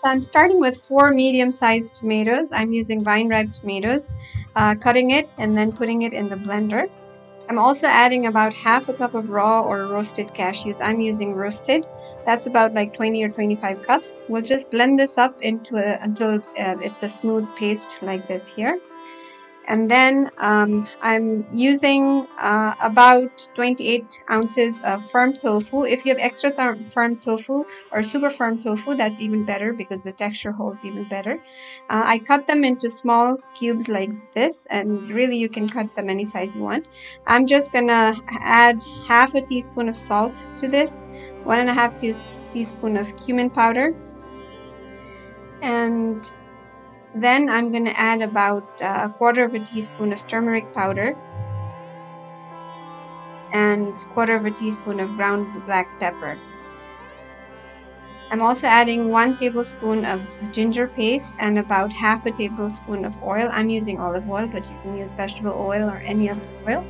I'm starting with 4 medium-sized tomatoes. I'm using vine-ripe tomatoes, cutting it and then putting it in the blender. I'm also adding about half a cup of raw or roasted cashews. I'm using roasted. That's about like 20 or 25 cups. We'll just blend this up into until it's a smooth paste like this here. And then I'm using about 28 ounces of firm tofu. If you have extra firm tofu or super firm tofu, that's even better because the texture holds even better. I cut them into small cubes like this, and really you can cut them any size you want. I'm just gonna add half a teaspoon of salt to this, 1.5 teaspoon of cumin powder, and then I'm going to add about 1/4 teaspoon of turmeric powder and 1/4 teaspoon of ground black pepper. I'm also adding 1 tablespoon of ginger paste and about half a tablespoon of oil. I'm using olive oil, but you can use vegetable oil or any other oil.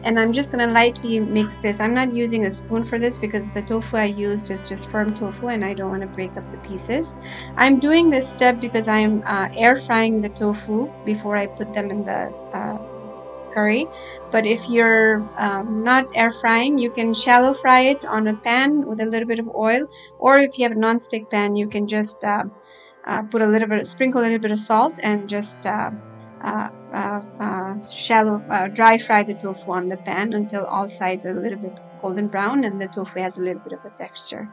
And I'm just going to lightly mix this. I'm not using a spoon for this because the tofu I used is just firm tofu and I don't want to break up the pieces. I'm doing this step because I'm air frying the tofu before I put them in the curry. But if you're not air frying, you can shallow fry it on a pan with a little bit of oil, or if you have a non-stick pan, you can just put a little bit, sprinkle a little bit of salt and just dry fry the tofu on the pan until all sides are a little bit golden brown and the tofu has a little bit of a texture.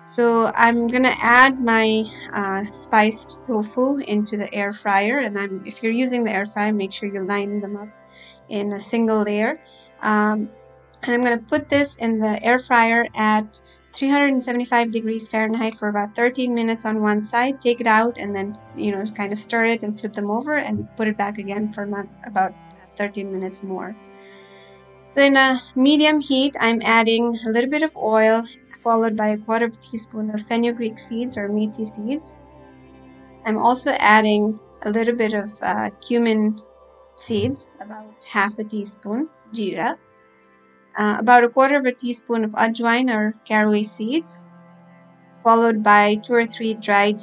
So I'm gonna add my spiced tofu into the air fryer, and if you're using the air fryer, make sure you line them up in a single layer. And I'm gonna put this in the air fryer at 375 degrees Fahrenheit for about 13 minutes on one side. Take it out and then kind of stir it and flip them over and put it back again for about 13 minutes more. So in a medium heat, I'm adding a little bit of oil, followed by 1/4 teaspoon of fenugreek seeds or methi seeds. I'm also adding a little bit of cumin seeds, about half a teaspoon, Jeera, about 1/4 teaspoon of Ajwain or Caraway seeds, followed by 2 or 3 dried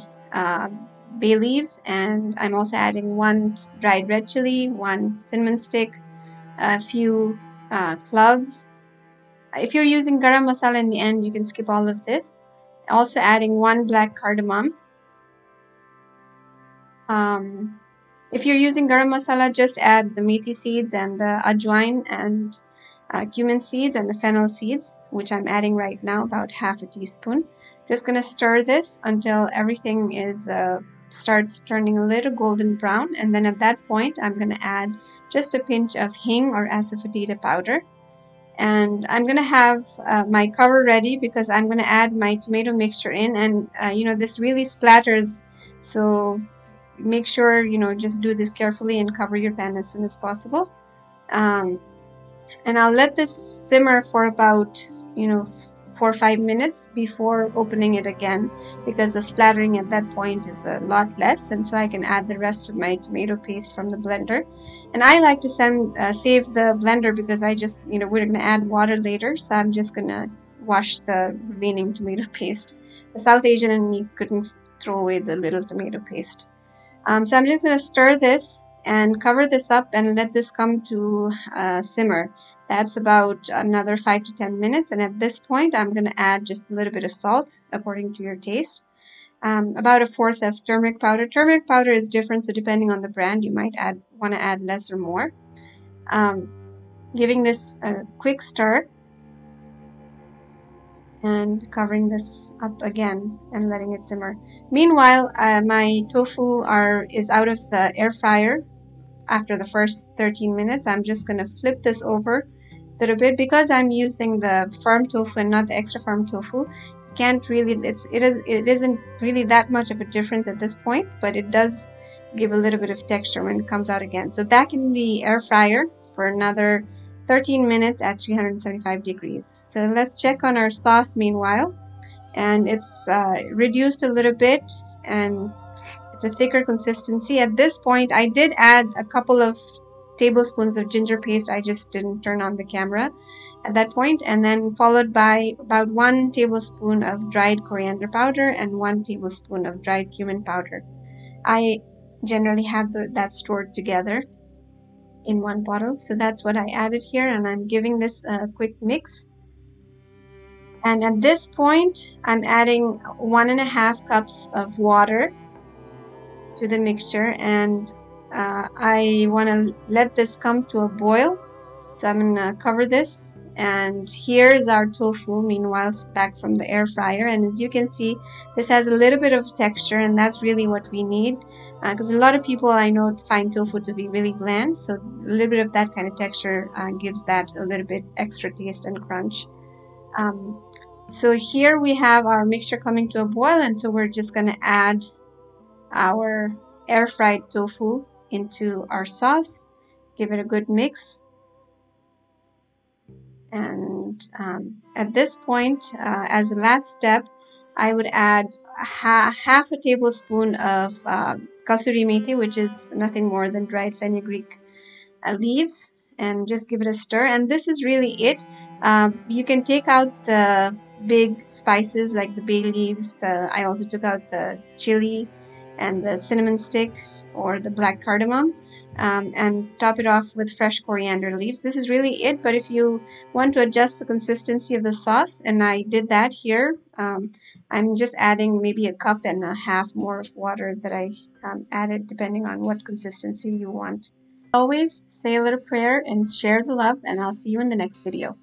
bay leaves, and I'm also adding 1 dried red chili, 1 cinnamon stick, a few cloves. If you're using garam masala in the end, you can skip all of this. Also adding 1 black cardamom. If you're using garam masala, just add the methi seeds and the ajwain and cumin seeds and the fennel seeds, which I'm adding right now, about half a teaspoon. Just gonna stir this until everything starts turning a little golden brown, and then at that point, I'm gonna add just a pinch of Hing or Asafoetida powder. And I'm going to have my cover ready because I'm going to add my tomato mixture in, and this really splatters, so make sure just do this carefully and cover your pan as soon as possible. And I'll let this simmer for about 4 or 5 minutes before opening it again, because the splattering at that point is a lot less, and so I can add the rest of my tomato paste from the blender. And I like to save the blender because I just we're going to add water later, so I'm just going to wash the remaining tomato paste. The South Asian in me couldn't throw away the little tomato paste. So I'm just going to stir this and cover this up and let this come to simmer. That's about another 5 to 10 minutes, and at this point I'm going to add just a little bit of salt according to your taste. About 1/4 of turmeric powder. Turmeric powder is different, so depending on the brand you might want to add less or more. Giving this a quick stir and covering this up again and letting it simmer. Meanwhile, my tofu is out of the air fryer after the first 13 minutes. I'm just going to flip this over a little bit because I'm using the firm tofu and not the extra firm tofu. It isn't really that much of a difference at this point, but it does give a little bit of texture when it comes out again. So back in the air fryer for another 13 minutes at 375 degrees. So let's check on our sauce meanwhile, and it's reduced a little bit and it's a thicker consistency. At this point I did add a couple of tablespoons of ginger paste. I just didn't turn on the camera at that point. And then followed by about 1 tablespoon of dried coriander powder and 1 tablespoon of dried cumin powder. I generally have that stored together in one bottle. So that's what I added here, and I'm giving this a quick mix. And at this point, I'm adding 1.5 cups of water to the mixture, and I want to let this come to a boil. So I'm going to cover this, and here's our tofu meanwhile back from the air fryer. And as you can see, this has a little bit of texture, and that's really what we need, because a lot of people I know find tofu to be really bland, so a little bit of that kind of texture gives that a little bit extra taste and crunch. So here we have our mixture coming to a boil, and so we're just going to add our air fried tofu into our sauce, give it a good mix. And at this point, as a last step, I would add half a tablespoon of kasuri methi, which is nothing more than dried fenugreek leaves, and just give it a stir. And this is really it. You can take out the big spices like the bay leaves. I also took out the chili and the cinnamon stick or the black cardamom, and top it off with fresh coriander leaves. This is really it, but if you want to adjust the consistency of the sauce, and I did that here, I'm just adding maybe 1.5 cups more of water that I added depending on what consistency you want. Always say a little prayer and share the love, and I'll see you in the next video.